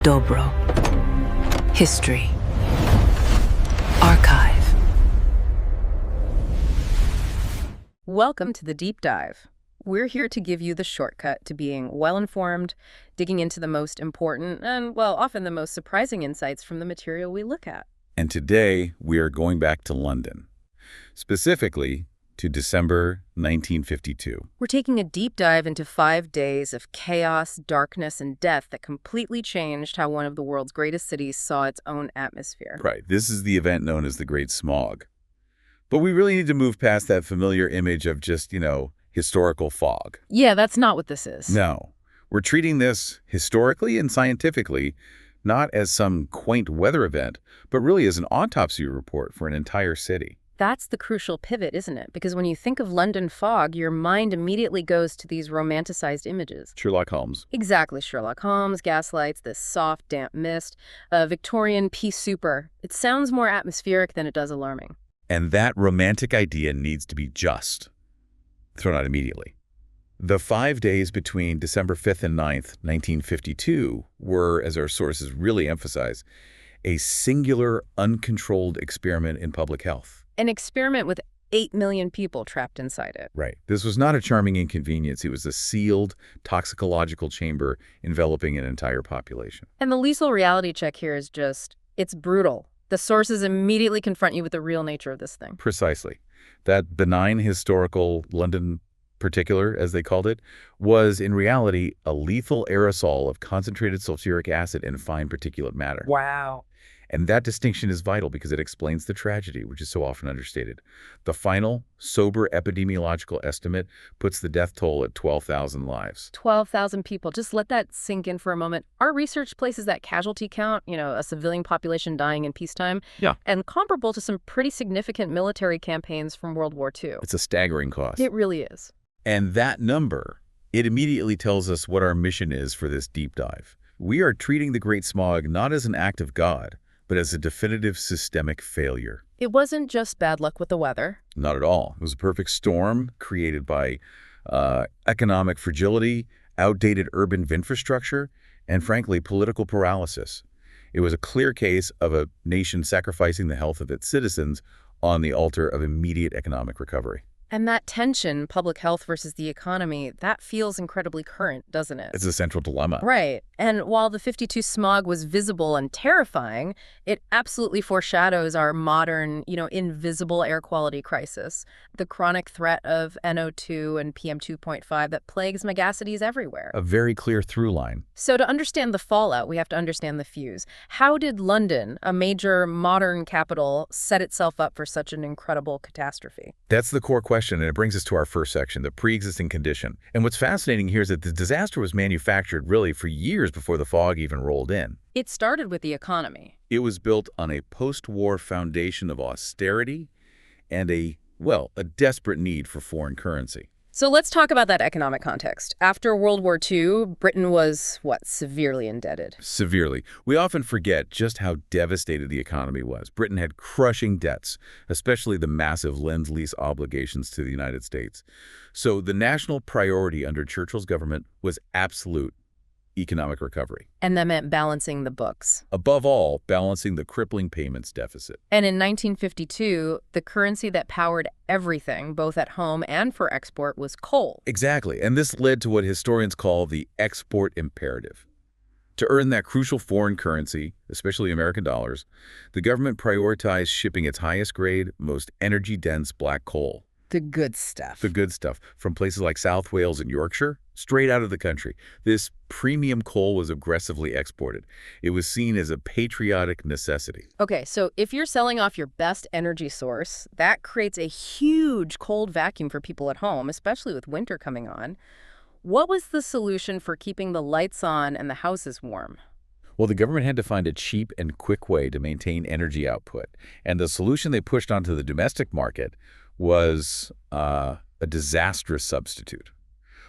Dobro. History. Archive. Welcome to the Deep Dive. We're here to give you the shortcut to being well-informed, digging into the most important and, well, often the most surprising insights from the material we look at. And today, we are going back to London, specifically to December 1952. We're taking a deep dive into 5 days of chaos, darkness, and death that completely changed how one of the world's greatest cities saw its own atmosphere. Right. This is the event known as the Great Smog. But we really need to move past that familiar image of just, historical fog. Yeah, that's not what this is. No. We're treating this historically and scientifically not as some quaint weather event, but really as an autopsy report for an entire city. That's the crucial pivot, isn't it? Because when you think of London fog, your mind immediately goes to these romanticized images. Sherlock Holmes. Exactly. Sherlock Holmes, gaslights, this soft, damp mist, Victorian pea souper. It sounds more atmospheric than it does alarming. And that romantic idea needs to be just thrown out immediately. The 5 days between December 5th and 9th, 1952 were, as our sources really emphasize, a singular, uncontrolled experiment in public health. An experiment with 8 million people trapped inside it. Right. This was not a charming inconvenience. It was a sealed, toxicological chamber enveloping an entire population. And the lethal reality check here is just, it's brutal. The sources immediately confront you with the real nature of this thing. Precisely. That benign historical London particular, as they called it, was in reality a lethal aerosol of concentrated sulfuric acid and fine particulate matter. Wow. And that distinction is vital because it explains the tragedy, which is so often understated. The final, sober epidemiological estimate puts the death toll at 12,000 lives. 12,000 people. Just let that sink in for a moment. Our research places that casualty count, a civilian population dying in peacetime, and comparable to some pretty significant military campaigns from World War II. It's a staggering cost. It really is. And that number, it immediately tells us what our mission is for this deep dive. We are treating the Great Smog not as an act of God, but as a definitive systemic failure. It wasn't just bad luck with the weather. Not at all. It was a perfect storm created by economic fragility, outdated urban infrastructure, and frankly, political paralysis. It was a clear case of a nation sacrificing the health of its citizens on the altar of immediate economic recovery. And that tension, public health versus the economy, that feels incredibly current, doesn't it? It's a central dilemma. Right. And while the 52 smog was visible and terrifying, it absolutely foreshadows our modern, invisible air quality crisis, the chronic threat of NO2 and PM2.5 that plagues megacities everywhere. A very clear through line. So to understand the fallout, we have to understand the fuse. How did London, a major modern capital, set itself up for such an incredible catastrophe? That's the core question, and it brings us to our first section, the pre-existing condition. And what's fascinating here is that the disaster was manufactured really for years before the fog even rolled in. It started with the economy. It was built on a post-war foundation of austerity and a desperate need for foreign currency. So let's talk about that economic context. After World War II, Britain was, severely indebted? Severely. We often forget just how devastated the economy was. Britain had crushing debts, especially the massive Lend-Lease obligations to the United States. So the national priority under Churchill's government was absolute economic recovery. And that meant balancing the books. Above all, balancing the crippling payments deficit. And in 1952, the currency that powered everything, both at home and for export, was coal. Exactly. And this led to what historians call the export imperative. To earn that crucial foreign currency, especially American dollars, the government prioritized shipping its highest grade, most energy-dense black coal. The good stuff. The good stuff, from places like South Wales and Yorkshire, straight out of the country. This premium coal was aggressively exported. It was seen as a patriotic necessity. Okay, so if you're selling off your best energy source, that creates a huge cold vacuum for people at home, especially with winter coming on. What was the solution for keeping the lights on and the houses warm? Well, the government had to find a cheap and quick way to maintain energy output. And the solution they pushed onto the domestic market was a disastrous substitute,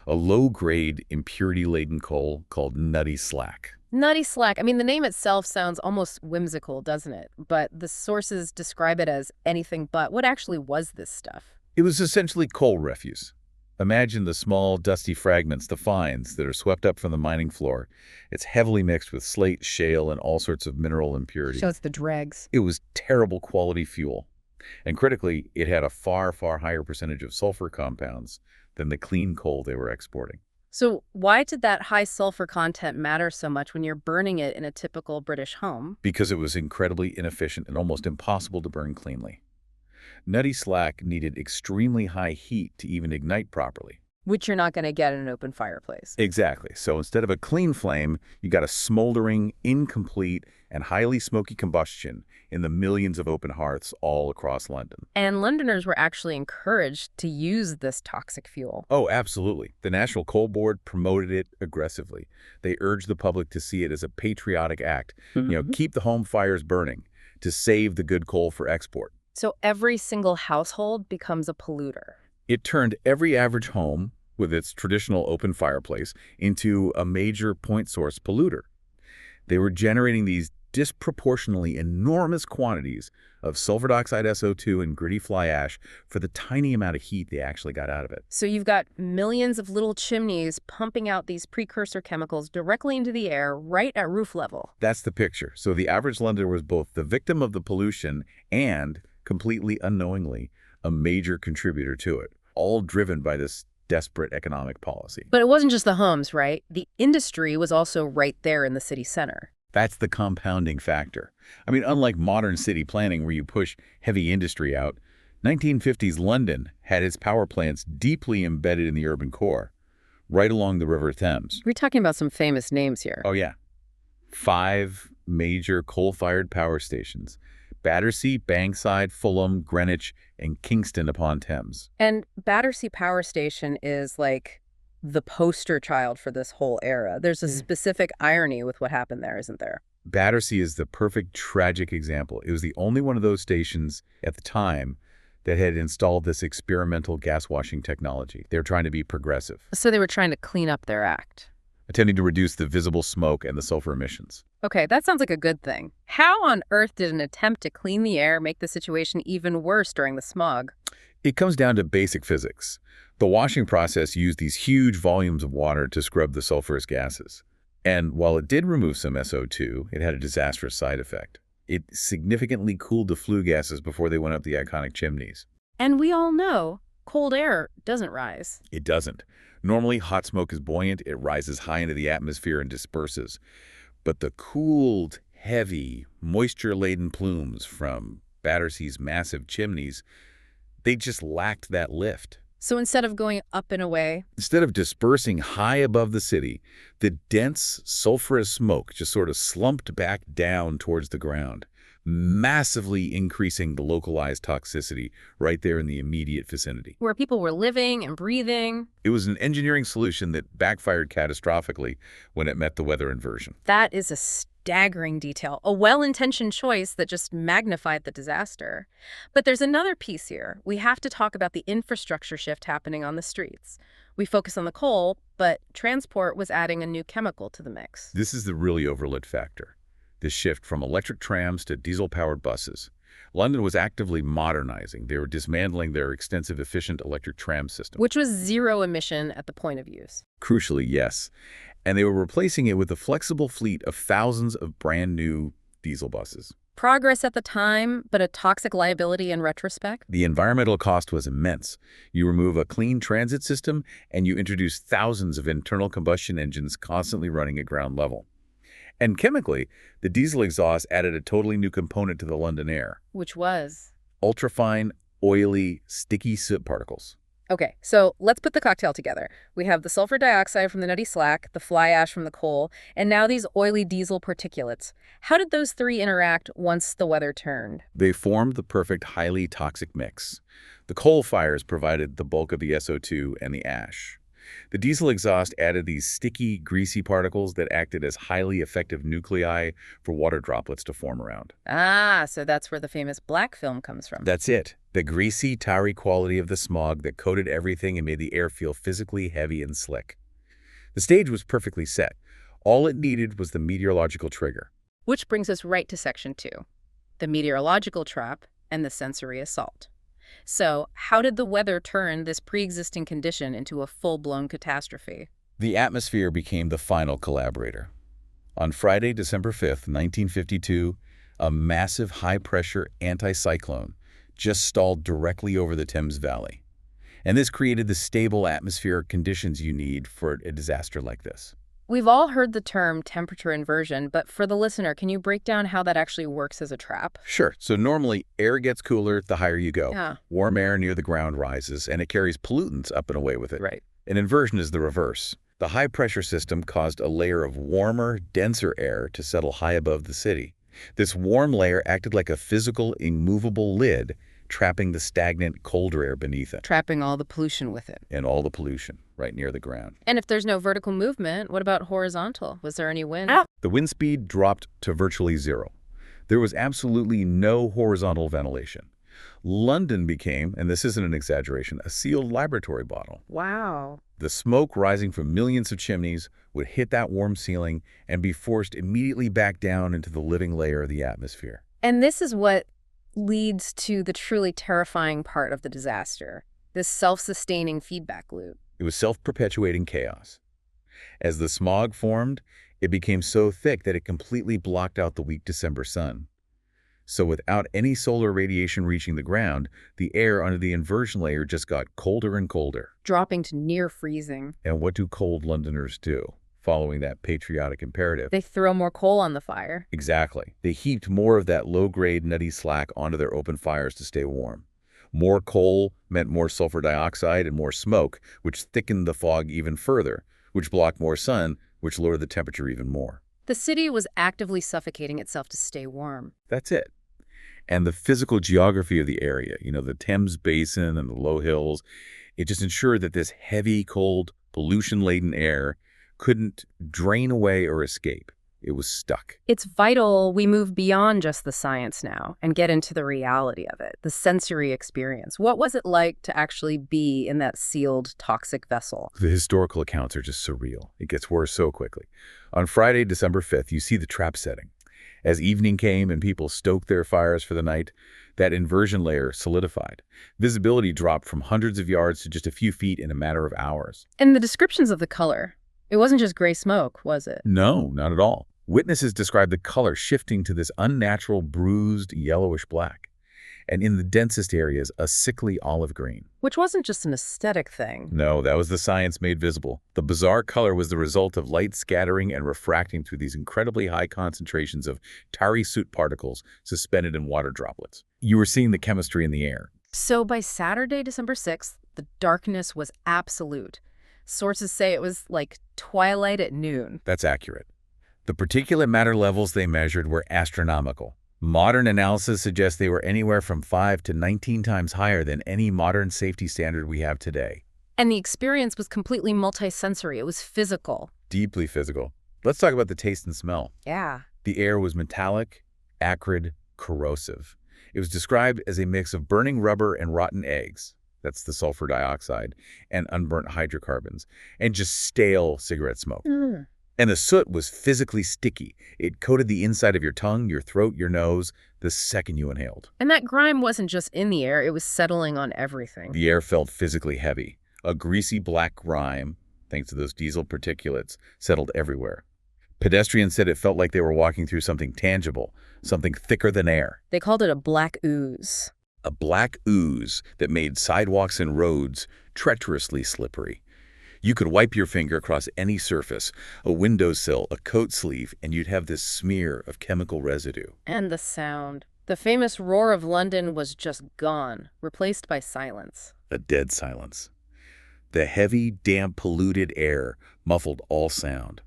a low-grade, impurity-laden coal called Nutty Slack. Nutty Slack. I mean, the name itself sounds almost whimsical, doesn't it? But the sources describe it as anything but. What actually was this stuff? It was essentially coal refuse, Imagine the small, dusty fragments, the fines, that are swept up from the mining floor. It's heavily mixed with slate, shale, and all sorts of mineral impurities. So it's the dregs. It was terrible quality fuel. And critically, it had a far, far higher percentage of sulfur compounds than the clean coal they were exporting. So why did that high sulfur content matter so much when you're burning it in a typical British home? Because it was incredibly inefficient and almost impossible to burn cleanly. Nutty Slack needed extremely high heat to even ignite properly. Which you're not going to get in an open fireplace. Exactly. So instead of a clean flame, you got a smoldering, incomplete, and highly smoky combustion in the millions of open hearths all across London. And Londoners were actually encouraged to use this toxic fuel. Oh, absolutely. The National Coal Board promoted it aggressively. They urged the public to see it as a patriotic act. Keep the home fires burning to save the good coal for export. So every single household becomes a polluter. It turned every average home, with its traditional open fireplace, into a major point source polluter. They were generating these disproportionately enormous quantities of sulfur dioxide SO2 and gritty fly ash for the tiny amount of heat they actually got out of it. So you've got millions of little chimneys pumping out these precursor chemicals directly into the air right at roof level. That's the picture. So the average Londoner was both the victim of the pollution and, completely unknowingly, a major contributor to it, all driven by this desperate economic policy. But it wasn't just the homes, right? The industry was also right there in the city center. That's the compounding factor. I mean, unlike modern city planning where you push heavy industry out, 1950s London had its power plants deeply embedded in the urban core, right along the River Thames. We're talking about some famous names here. Oh, yeah. 5 major coal-fired power stations: Battersea, Bankside, Fulham, Greenwich, and Kingston upon Thames. And Battersea Power Station is like the poster child for this whole era. There's a specific irony with what happened there, isn't there? Battersea is the perfect tragic example. It was the only one of those stations at the time that had installed this experimental gas washing technology. They were trying to be progressive, So they were trying to clean up their act. attempting to reduce the visible smoke and the sulfur emissions. Okay, that sounds like a good thing. How on earth did an attempt to clean the air make the situation even worse during the smog? It comes down to basic physics. The washing process used these huge volumes of water to scrub the sulfurous gases. And while it did remove some SO2, it had a disastrous side effect. It significantly cooled the flue gases before they went up the iconic chimneys. And we all know cold air doesn't rise. It doesn't. Normally, hot smoke is buoyant. It rises high into the atmosphere and disperses. But the cooled, heavy, moisture-laden plumes from Battersea's massive chimneys, they just lacked that lift. So instead of going up and away, Instead of dispersing high above the city, the dense, sulfurous smoke just sort of slumped back down towards the ground, massively increasing the localized toxicity right there in the immediate vicinity. where people were living and breathing, It was an engineering solution that backfired catastrophically when it met the weather inversion. that is a staggering detail, a well-intentioned choice that just magnified the disaster. But there's another piece here. We have to talk about the infrastructure shift happening on the streets. We focus on the coal, but transport was adding a new chemical to the mix. This is the really overlooked factor, this shift from electric trams to diesel-powered buses. London was actively modernizing. They were dismantling their extensive, efficient electric tram system. Which was zero emission at the point of use. Crucially, yes. And they were replacing it with a flexible fleet of thousands of brand new diesel buses. Progress at the time, but a toxic liability in retrospect? The environmental cost was immense. You remove a clean transit system, and you introduce thousands of internal combustion engines constantly running at ground level. And chemically, the diesel exhaust added a totally new component to the London air: Which was? ultrafine, oily, sticky soot particles. Okay, so let's put the cocktail together. We have the sulfur dioxide from the Nutty Slack, the fly ash from the coal, and now these oily diesel particulates. How did those three interact once the weather turned? They formed the perfect, highly toxic mix. The coal fires provided the bulk of the SO2 and the ash. The diesel exhaust added these sticky, greasy particles that acted as highly effective nuclei for water droplets to form around. Ah, so that's where the famous black film comes from. That's it. The greasy, tarry quality of the smog that coated everything and made the air feel physically heavy and slick. The stage was perfectly set. All it needed was the meteorological trigger. Which brings us right to section 2, the meteorological trap and the sensory assault. So how did the weather turn this pre-existing condition into a full-blown catastrophe? The atmosphere became the final collaborator. On Friday, December 5th, 1952, a massive high-pressure anticyclone just stalled directly over the Thames Valley. And this created the stable atmospheric conditions you need for a disaster like this. We've all heard the term temperature inversion, but for the listener, can you break down how that actually works as a trap? Sure. So normally, air gets cooler the higher you go. Yeah. Warm air near the ground rises, and it carries pollutants up and away with it. Right. An inversion is the reverse. The high-pressure system caused a layer of warmer, denser air to settle high above the city. This warm layer acted like a physical, immovable lid, trapping the stagnant, colder air beneath it. Trapping all the pollution with it. And all the pollution right near the ground. And if there's no vertical movement, what about horizontal? Was there any wind? The wind speed dropped to virtually zero. There was absolutely no horizontal ventilation. London became, and this isn't an exaggeration, a sealed laboratory bottle. Wow. The smoke rising from millions of chimneys would hit that warm ceiling and be forced immediately back down into the living layer of the atmosphere. And this is what leads to the truly terrifying part of the disaster, this self-sustaining feedback loop. It was self-perpetuating chaos. As the smog formed, it became so thick that it completely blocked out the weak December sun. So without any solar radiation reaching the ground, the air under the inversion layer just got colder and colder. Dropping to near freezing. And what do cold Londoners do, following that patriotic imperative? They throw more coal on the fire. Exactly. They heaped more of that low-grade nutty slack onto their open fires to stay warm. More coal meant more sulfur dioxide and more smoke, which thickened the fog even further, which blocked more sun, which lowered the temperature even more. The city was actively suffocating itself to stay warm. That's it. And the physical geography of the area, the Thames Basin and the low hills, it just ensured that this heavy, cold, pollution-laden air couldn't drain away or escape. It was stuck. It's vital we move beyond just the science now and get into the reality of it, the sensory experience. What was it like to actually be in that sealed, toxic vessel? The historical accounts are just surreal. It gets worse so quickly. On Friday, December 5th, you see the trap setting. As evening came and people stoked their fires for the night, that inversion layer solidified. Visibility dropped from hundreds of yards to just a few feet in a matter of hours. And the descriptions of the color, it wasn't just gray smoke, was it? No, not at all. Witnesses described the color shifting to this unnatural, bruised, yellowish black. And in the densest areas, a sickly olive green. Which wasn't just an aesthetic thing. No, that was the science made visible. The bizarre color was the result of light scattering and refracting through these incredibly high concentrations of tarry soot particles suspended in water droplets. You were seeing the chemistry in the air. So by Saturday, December 6th, the darkness was absolute. Sources say it was like twilight at noon. That's accurate. The particulate matter levels they measured were astronomical. Modern analysis suggests they were anywhere from 5 to 19 times higher than any modern safety standard we have today. And the experience was completely multisensory. It was physical. Deeply physical. Let's talk about the taste and smell. Yeah. The air was metallic, acrid, corrosive. It was described as a mix of burning rubber and rotten eggs. That's the sulfur dioxide, and unburnt hydrocarbons, and just stale cigarette smoke. And the soot was physically sticky. It coated the inside of your tongue, your throat, your nose, the second you inhaled. And that grime wasn't just in the air, it was settling on everything. The air felt physically heavy. A greasy black grime, thanks to those diesel particulates, settled everywhere. Pedestrians said it felt like they were walking through something tangible, something thicker than air. They called it a black ooze. A black ooze that made sidewalks and roads treacherously slippery. You could wipe your finger across any surface, a windowsill, a coat sleeve, and you'd have this smear of chemical residue. And the sound. The famous roar of London was just gone, replaced by silence. A dead silence. The heavy, damp, polluted air muffled all sound.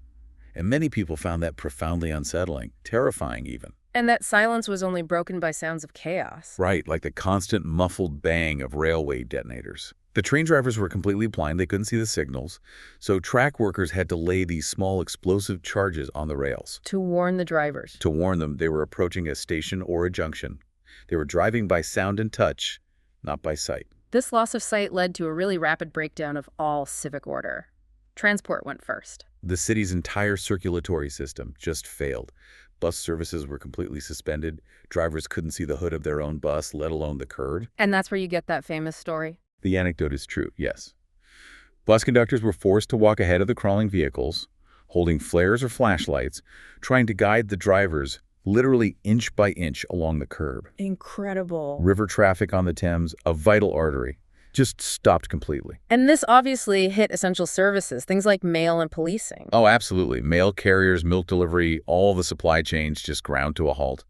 And many people found that profoundly unsettling, terrifying even. And that silence was only broken by sounds of chaos. Right, like the constant muffled bang of railway detonators. The train drivers were completely blind. They couldn't see the signals. So track workers had to lay these small explosive charges on the rails. To warn the drivers. To warn them they were approaching a station or a junction. They were driving by sound and touch, not by sight. This loss of sight led to a really rapid breakdown of all civic order. Transport went first. The city's entire circulatory system just failed. Bus services were completely suspended. Drivers couldn't see the hood of their own bus, let alone the curb. And that's where you get that famous story. The anecdote is true, yes. Bus conductors were forced to walk ahead of the crawling vehicles, holding flares or flashlights, trying to guide the drivers literally inch by inch along the curb. Incredible. River traffic on the Thames, a vital artery, just stopped completely. And this obviously hit essential services, things like mail and policing. Oh, absolutely. Mail carriers, milk delivery, all the supply chains just ground to a halt.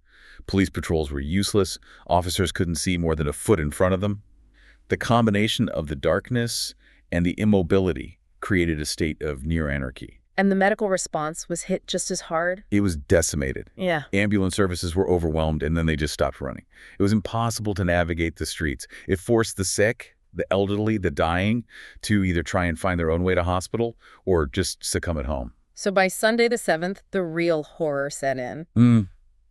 Police patrols were useless. Officers couldn't see more than a foot in front of them. The combination of the darkness and the immobility created a state of near anarchy. And the medical response was hit just as hard? It was decimated. Yeah. Ambulance services were overwhelmed, and then they just stopped running. It was impossible to navigate the streets. It forced the sick, the elderly, the dying, to either try and find their own way to hospital or just succumb at home. So by Sunday the 7th, the real horror set in.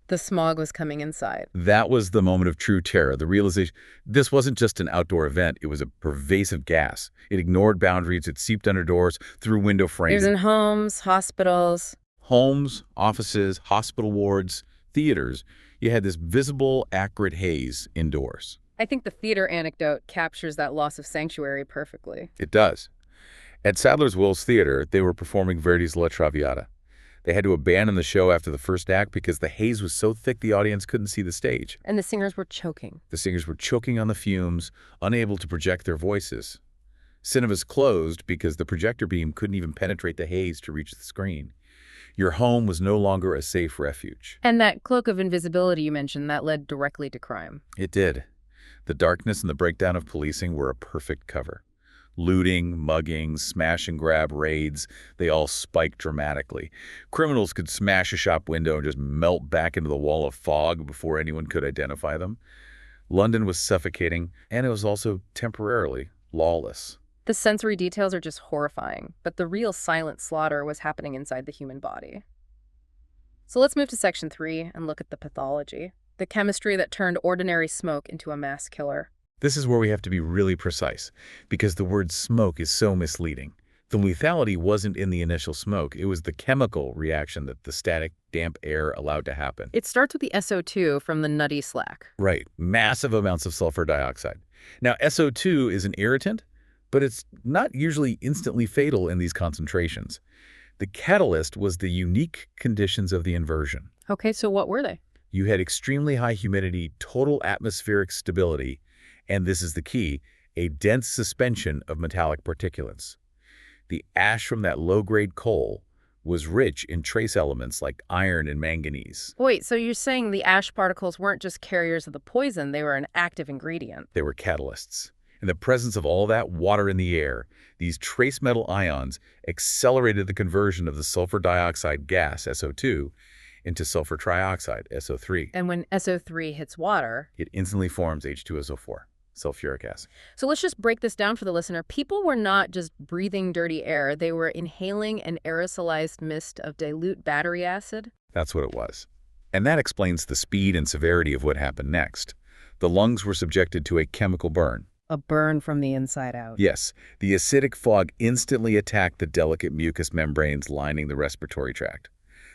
The smog was coming inside. That was the moment of true terror, the realization this wasn't just an outdoor event, it was a pervasive gas. It ignored boundaries, it seeped under doors, through window It frames. was in homes, hospitals. Homes, offices, hospital wards, theaters. You had this visible, acrid haze indoors. I think the theater anecdote captures that loss of sanctuary perfectly. It does. At Sadler's Wells Theater, they were performing Verdi's La Traviata. They had to abandon the show after the first act because the haze was so thick the audience couldn't see the stage. And the singers were choking. The singers were choking on the fumes, unable to project their voices. Cinemas closed because the projector beam couldn't even penetrate the haze to reach the screen. Your home was no longer a safe refuge. And that cloak of invisibility you mentioned, that led directly to crime. It did. The darkness and the breakdown of policing were a perfect cover. Looting, mugging, smash and grab raids, they all spiked dramatically. Criminals could smash a shop window and just melt back into the wall of fog before anyone could identify them. London was suffocating, and it was also temporarily lawless. The sensory details are just horrifying, but the real silent slaughter was happening inside the human body. So let's move to Section 3 and look at the pathology, the chemistry that turned ordinary smoke into a mass killer. This is where we have to be really precise, because the word smoke is so misleading. The lethality wasn't in the initial smoke, it was the chemical reaction that the static, damp air allowed to happen. It starts with the SO2 from the Nutty Slack. Right, massive amounts of sulfur dioxide. Now, SO2 is an irritant, but it's not usually instantly fatal in these concentrations. The catalyst was the unique conditions of the inversion. Okay, so what were they? You had extremely high humidity, total atmospheric stability, and this is the key, a dense suspension of metallic particulates. The ash from that low-grade coal was rich in trace elements like iron and manganese. Wait, so you're saying the ash particles weren't just carriers of the poison, they were an active ingredient? They were catalysts. In the presence of all that water in the air, these trace metal ions accelerated the conversion of the sulfur dioxide gas, SO2, into sulfur trioxide, SO3. And when SO3 hits water... it instantly forms H2SO4, sulfuric acid. So let's just break this down for the listener. People were not just breathing dirty air. They were inhaling an aerosolized mist of dilute battery acid. That's what it was. And that explains the speed and severity of what happened next. The lungs were subjected to a chemical burn. A burn from the inside out. Yes, the acidic fog instantly attacked the delicate mucous membranes lining the respiratory tract.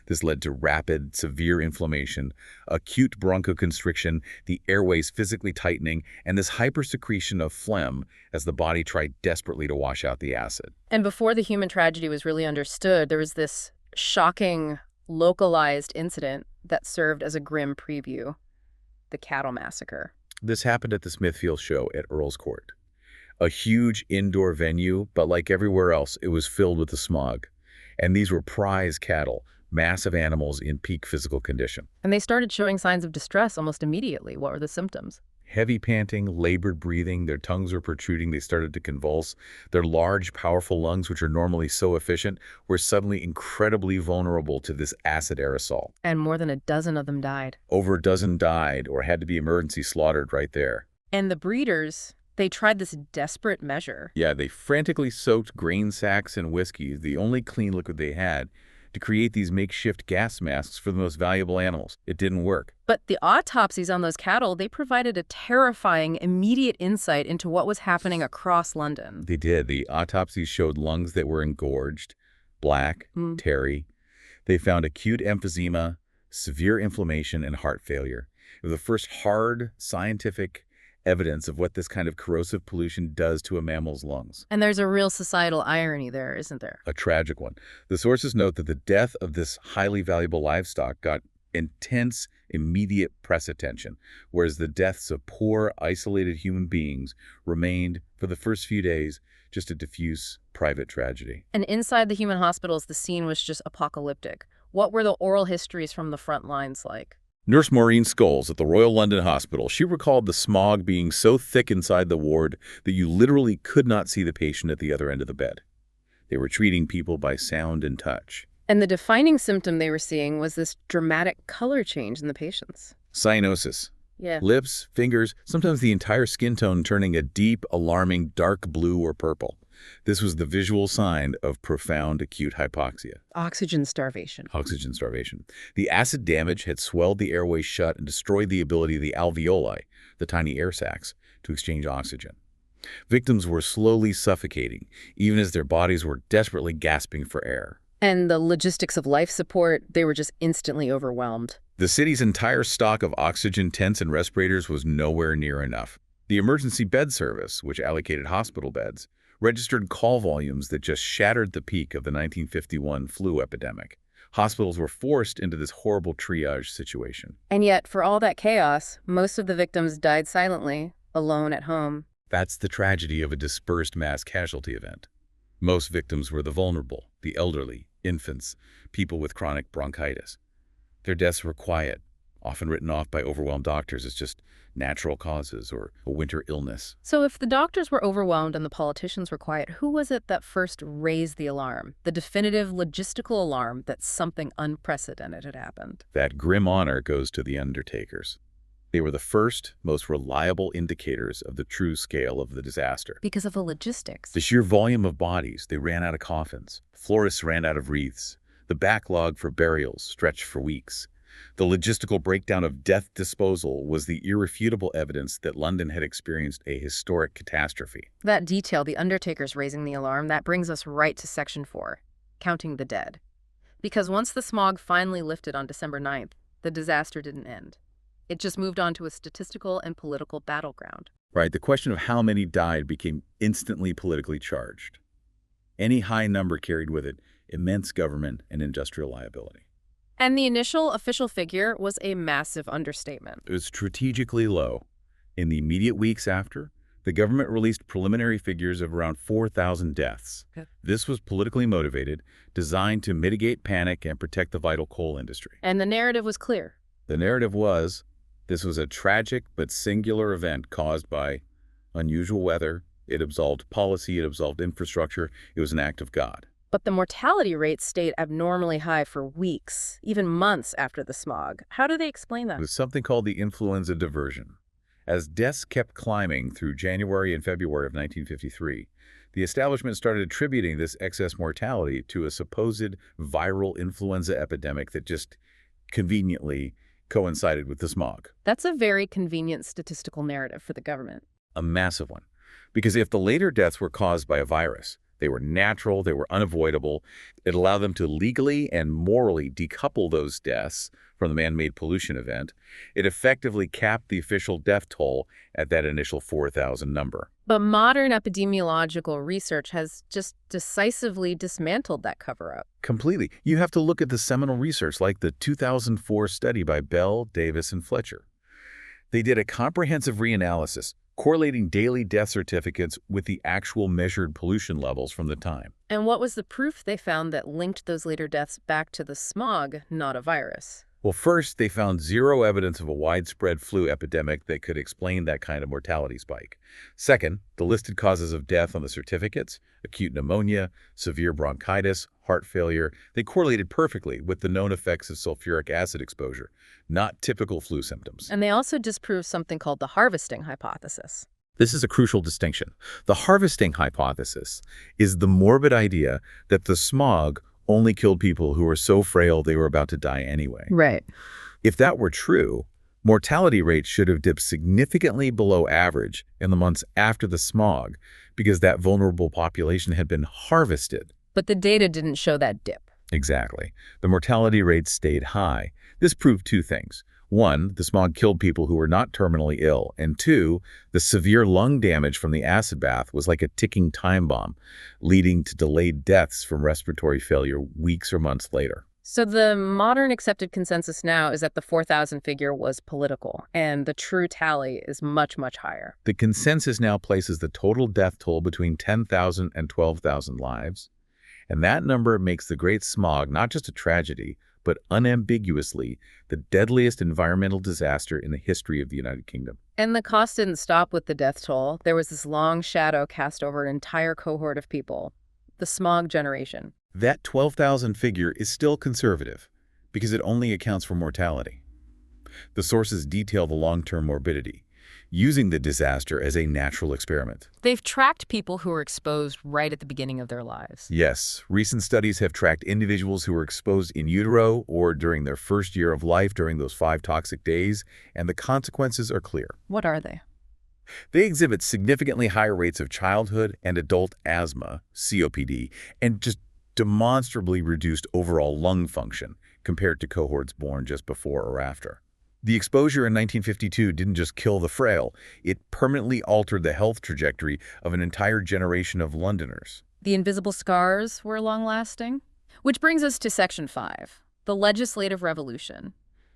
This led to rapid, severe inflammation, acute bronchoconstriction, the airways physically tightening, and this hypersecretion of phlegm as the body tried desperately to wash out the acid. And before the human tragedy was really understood, there was this shocking, localized incident that served as a grim preview, the cattle massacre. This happened at the Smithfield show at Earl's Court. A huge indoor venue, but like everywhere else, it was filled with the smog. And these were prize cattle, massive animals in peak physical condition. And they started showing signs of distress almost immediately. What were the symptoms? Heavy panting, labored breathing, their tongues were protruding, they started to convulse. Their large, powerful lungs, which are normally so efficient, were suddenly incredibly vulnerable to this acid aerosol. And more than a dozen of them died. Over a dozen died or had to be emergency slaughtered right there. And the breeders, they tried this desperate measure. Yeah, they frantically soaked grain sacks in whiskey, the only clean liquid they had, to create these makeshift gas masks for the most valuable animals. It didn't work. But the autopsies on those cattle, they provided a terrifying, immediate insight into what was happening across London. They did. The autopsies showed lungs that were engorged, black, tarry. They found acute emphysema, severe inflammation, and heart failure. It was the first hard scientific evidence of what this kind of corrosive pollution does to a mammal's lungs. And there's a real societal irony there, isn't there? A tragic one. The sources note that the death of this highly valuable livestock got intense, immediate press attention, whereas the deaths of poor, isolated human beings remained, for the first few days, just a diffuse, private tragedy. And inside the human hospitals, the scene was just apocalyptic. What were the oral histories from the front lines like? Nurse Maureen Scholes at the Royal London Hospital, she recalled the smog being so thick inside the ward that you literally could not see the patient at the other end of the bed. They were treating people by sound and touch. And the defining symptom they were seeing was this dramatic color change in the patients. Cyanosis. Yeah. Lips, fingers, sometimes the entire skin tone turning a deep, alarming dark blue or purple. This was the visual sign of profound acute hypoxia. Oxygen starvation. Oxygen starvation. The acid damage had swelled the airway shut and destroyed the ability of the alveoli, the tiny air sacs, to exchange oxygen. Victims were slowly suffocating, even as their bodies were desperately gasping for air. And the logistics of life support, they were just instantly overwhelmed. The city's entire stock of oxygen tents and respirators was nowhere near enough. The emergency bed service, which allocated hospital beds, registered call volumes that just shattered the peak of the 1951 flu epidemic. Hospitals were forced into this horrible triage situation. And yet, for all that chaos, most of the victims died silently, alone at home. That's the tragedy of a dispersed mass casualty event. Most victims were the vulnerable, the elderly, infants, people with chronic bronchitis. Their deaths were quiet, often written off by overwhelmed doctors as just natural causes or a winter illness. So if the doctors were overwhelmed and the politicians were quiet, who was it that first raised the alarm, the definitive logistical alarm that something unprecedented had happened? That grim honor goes to the undertakers. They were the first, most reliable indicators of the true scale of the disaster. Because of the logistics. The sheer volume of bodies, they ran out of coffins. Florists ran out of wreaths. The backlog for burials stretched for weeks. The logistical breakdown of death disposal was the irrefutable evidence that London had experienced a historic catastrophe. That detail, the undertakers raising the alarm, that brings us right to Section 4, counting the dead. Because once the smog finally lifted on December 9th, the disaster didn't end. It just moved on to a statistical and political battleground. Right, the question of how many died became instantly politically charged. Any high number carried with it immense government and industrial liability. And the initial official figure was a massive understatement. It was strategically low. In the immediate weeks after, the government released preliminary figures of around 4,000 deaths. Okay. This was politically motivated, designed to mitigate panic and protect the vital coal industry. And the narrative was clear. The narrative was, this was a tragic but singular event caused by unusual weather. It absolved policy, it absolved infrastructure. It was an act of God. But the mortality rate stayed abnormally high for weeks, even months after the smog. How do they explain that? It was something called the influenza diversion. As deaths kept climbing through January and February of 1953, the establishment started attributing this excess mortality to a supposed viral influenza epidemic that just conveniently coincided with the smog. That's a very convenient statistical narrative for the government. A massive one. Because if the later deaths were caused by a virus, they were natural, they were unavoidable. It allowed them to legally and morally decouple those deaths from the man-made pollution event. It effectively capped the official death toll at that initial 4,000 number. But modern epidemiological research has just decisively dismantled that cover-up. Completely. You have to look at the seminal research like the 2004 study by Bell, Davis, and Fletcher. They did a comprehensive reanalysis, correlating daily death certificates with the actual measured pollution levels from the time. And what was the proof they found that linked those later deaths back to the smog, not a virus? Well, first, they found zero evidence of a widespread flu epidemic that could explain that kind of mortality spike. Second, the listed causes of death on the certificates, acute pneumonia, severe bronchitis, heart failure, they correlated perfectly with the known effects of sulfuric acid exposure, not typical flu symptoms. And they also disproved something called the harvesting hypothesis. This is a crucial distinction. The harvesting hypothesis is the morbid idea that the smog only killed people who were so frail they were about to die anyway. Right. If that were true, mortality rates should have dipped significantly below average in the months after the smog because that vulnerable population had been harvested. But the data didn't show that dip. Exactly. The mortality rates stayed high. This proved two things. One, the smog killed people who were not terminally ill, and two, the severe lung damage from the acid bath was like a ticking time bomb, leading to delayed deaths from respiratory failure weeks or months later. So the modern accepted consensus now is that the 4,000 figure was political, and the true tally is much, much higher. The consensus now places the total death toll between 10,000 and 12,000 lives, and that number makes the Great Smog not just a tragedy, but unambiguously the deadliest environmental disaster in the history of the United Kingdom. And the cost didn't stop with the death toll. There was this long shadow cast over an entire cohort of people, the smog generation. That 12,000 figure is still conservative because it only accounts for mortality. The sources detail the long-term morbidity, using the disaster as a natural experiment. They've tracked people who were exposed right at the beginning of their lives. Yes, recent studies have tracked individuals who were exposed in utero or during their first year of life during those 5 toxic days, and the consequences are clear. What are they? They exhibit significantly higher rates of childhood and adult asthma, COPD, and just demonstrably reduced overall lung function compared to cohorts born just before or after. The exposure in 1952 didn't just kill the frail, it permanently altered the health trajectory of an entire generation of Londoners. The invisible scars were long-lasting? Which brings us to Section 5, the legislative revolution.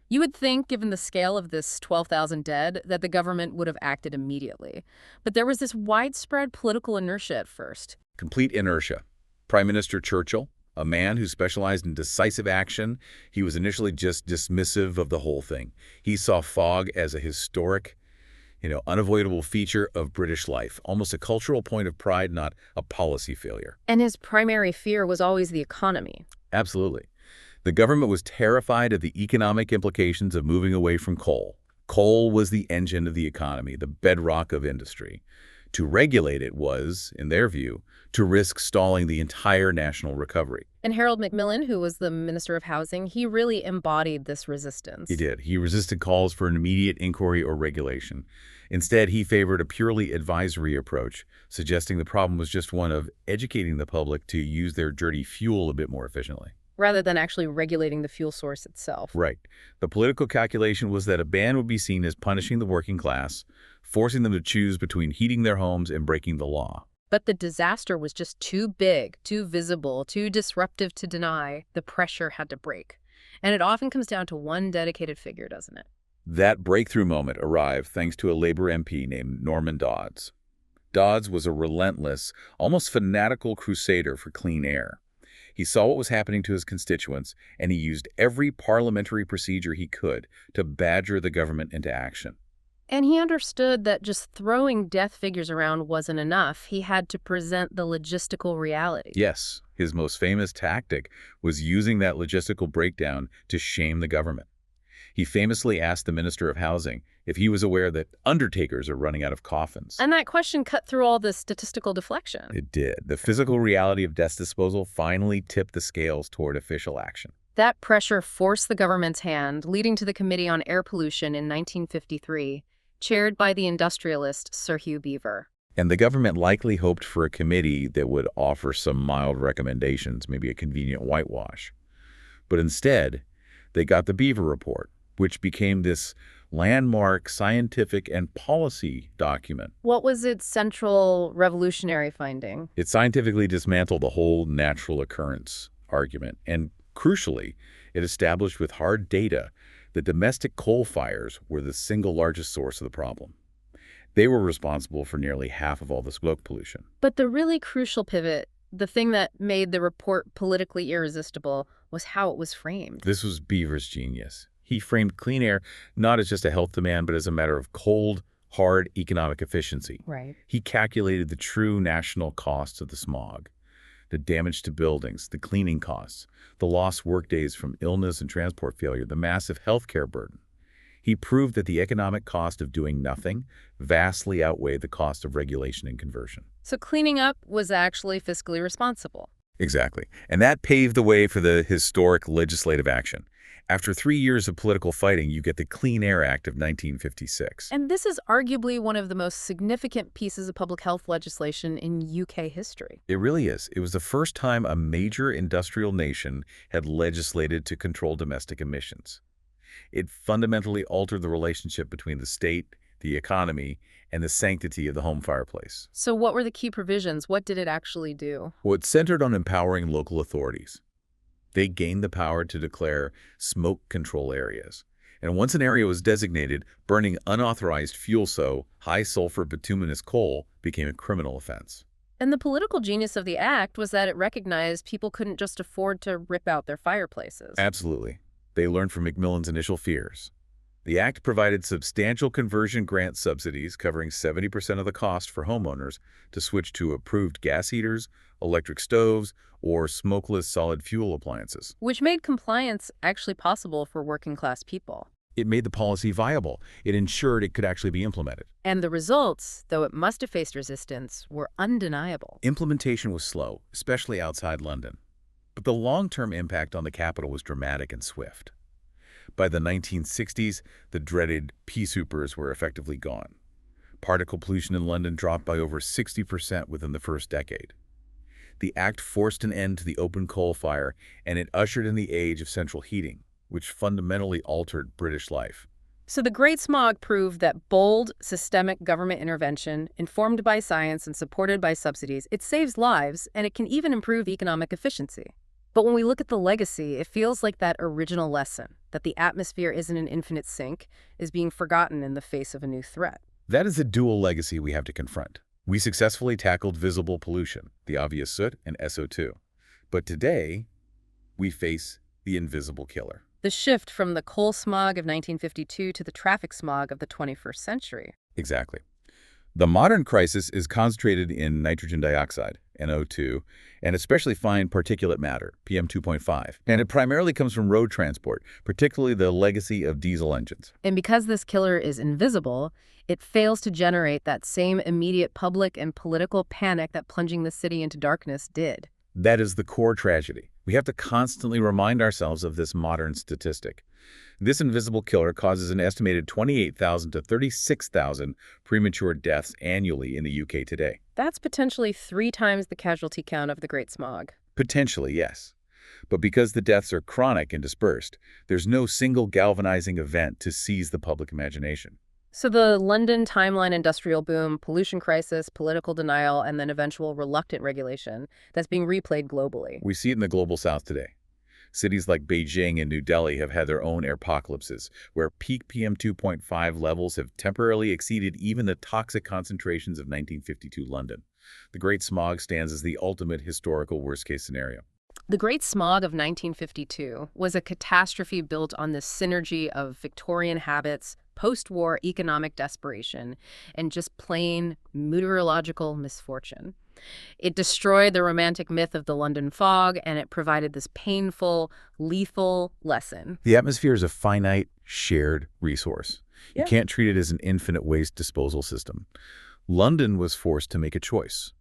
You would think, given the scale of this 12,000 dead, that the government would have acted immediately. But there was this widespread political inertia at first. Complete inertia. Prime Minister Churchill, a man who specialized in decisive action, he was initially just dismissive of the whole thing. He saw fog as a historic, unavoidable feature of British life, almost a cultural point of pride, not a policy failure. And his primary fear was always the economy. Absolutely. The government was terrified of the economic implications of moving away from coal. Coal was the engine of the economy, the bedrock of industry. To regulate it was, in their view, to risk stalling the entire national recovery. And Harold Macmillan, who was the Minister of Housing, he really embodied this resistance. He did. He resisted calls for an immediate inquiry or regulation. Instead, he favored a purely advisory approach, suggesting the problem was just one of educating the public to use their dirty fuel a bit more efficiently. Rather than actually regulating the fuel source itself. Right. The political calculation was that a ban would be seen as punishing the working class, forcing them to choose between heating their homes and breaking the law. But the disaster was just too big, too visible, too disruptive to deny. The pressure had to break. And it often comes down to one dedicated figure, doesn't it? That breakthrough moment arrived thanks to a Labour MP named Norman Dodds. Dodds was a relentless, almost fanatical crusader for clean air. He saw what was happening to his constituents, and he used every parliamentary procedure he could to badger the government into action. And he understood that just throwing death figures around wasn't enough. He had to present the logistical reality. Yes, his most famous tactic was using that logistical breakdown to shame the government. He famously asked the Minister of Housing if he was aware that undertakers are running out of coffins. And that question cut through all the statistical deflection. It did. The physical reality of death disposal finally tipped the scales toward official action. That pressure forced the government's hand, leading to the Committee on Air Pollution in 1953, chaired by the industrialist Sir Hugh Beaver. And the government likely hoped for a committee that would offer some mild recommendations, maybe a convenient whitewash. But instead, they got the Beaver Report, which became this landmark scientific and policy document. What was its central revolutionary finding? It scientifically dismantled the whole natural occurrence argument, and crucially, it established with hard data that domestic coal fires were the single largest source of the problem. They were responsible for nearly half of all the smoke pollution. But the really crucial pivot, the thing that made the report politically irresistible, was how it was framed. This was Beaver's genius. He framed clean air not as just a health demand, but as a matter of cold, hard economic efficiency. Right. He calculated the true national costs of the smog, the damage to buildings, the cleaning costs, the lost workdays from illness and transport failure, the massive healthcare burden. He proved that the economic cost of doing nothing vastly outweighed the cost of regulation and conversion. So cleaning up was actually fiscally responsible. Exactly. And that paved the way for the historic legislative action. After 3 years of political fighting, you get the Clean Air Act of 1956. And this is arguably one of the most significant pieces of public health legislation in UK history. It really is. It was the first time a major industrial nation had legislated to control domestic emissions. It fundamentally altered the relationship between the state, the economy, and the sanctity of the home fireplace. So what were the key provisions? What did it actually do? Well, it centered on empowering local authorities. They gained the power to declare smoke control areas. And once an area was designated, burning unauthorized fuel, so high-sulfur bituminous coal, became a criminal offense. And the political genius of the act was that it recognized people couldn't just afford to rip out their fireplaces. Absolutely. They learned from Macmillan's initial fears. The act provided substantial conversion grant subsidies covering 70% of the cost for homeowners to switch to approved gas heaters, electric stoves, or smokeless solid fuel appliances. Which made compliance actually possible for working-class people. It made the policy viable. It ensured it could actually be implemented. And the results, though it must have faced resistance, were undeniable. Implementation was slow, especially outside London. But the long-term impact on the capital was dramatic and swift. By the 1960s, the dreaded pea supers were effectively gone. Particle pollution in London dropped by over 60% within the first decade. The act forced an end to the open coal fire, and it ushered in the age of central heating, which fundamentally altered British life. So the Great Smog proved that bold, systemic government intervention, informed by science and supported by subsidies, it saves lives, and it can even improve economic efficiency. But when we look at the legacy, it feels like that original lesson, that the atmosphere isn't an infinite sink, is being forgotten in the face of a new threat. That is a dual legacy we have to confront. We successfully tackled visible pollution, the obvious soot and SO2. But today, we face the invisible killer. The shift from the coal smog of 1952 to the traffic smog of the 21st century. Exactly. The modern crisis is concentrated in nitrogen dioxide, NO2, and especially fine particulate matter, PM2.5. And it primarily comes from road transport, particularly the legacy of diesel engines. And because this killer is invisible, it fails to generate that same immediate public and political panic that plunging the city into darkness did. That is the core tragedy. We have to constantly remind ourselves of this modern statistic. This invisible killer causes an estimated 28,000 to 36,000 premature deaths annually in the UK today. That's potentially 3 times the casualty count of the Great Smog. Potentially, yes. But because the deaths are chronic and dispersed, there's no single galvanizing event to seize the public imagination. So the London timeline industrial boom, pollution crisis, political denial, and then eventual reluctant regulation, that's being replayed globally. We see it in the global south today. Cities like Beijing and New Delhi have had their own airpocalypses, where peak PM2.5 levels have temporarily exceeded even the toxic concentrations of 1952 London. The Great Smog stands as the ultimate historical worst-case scenario. The Great Smog of 1952 was a catastrophe built on the synergy of Victorian habits, post-war economic desperation, and just plain meteorological misfortune. It destroyed the romantic myth of the London fog, and it provided this painful, lethal lesson. The atmosphere is a finite, shared resource. You can't treat it as an infinite waste disposal system. London was forced to make a choice,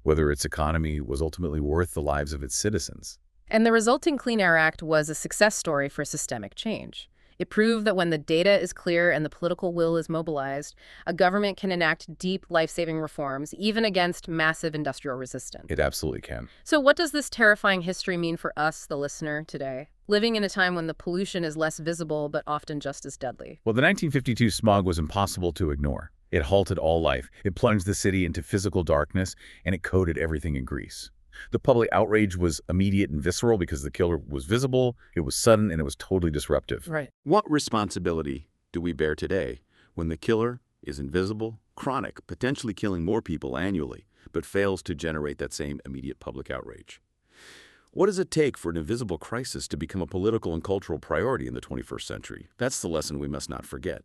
whether its economy was ultimately worth the lives of its citizens. And the resulting Clean Air Act was a success story for systemic change. It proved that when the data is clear and the political will is mobilized, a government can enact deep, life-saving reforms, even against massive industrial resistance. It absolutely can. So what does this terrifying history mean for us, the listener, today? Living in a time when the pollution is less visible, but often just as deadly. Well, the 1952 smog was impossible to ignore. It halted all life. It plunged the city into physical darkness, and it coated everything in grease. The public outrage was immediate and visceral because the killer was visible, it was sudden, and it was totally disruptive. Right. What responsibility do we bear today when the killer is invisible, chronic, potentially killing more people annually, but fails to generate that same immediate public outrage? What does it take for an invisible crisis to become a political and cultural priority in the 21st century? That's the lesson we must not forget.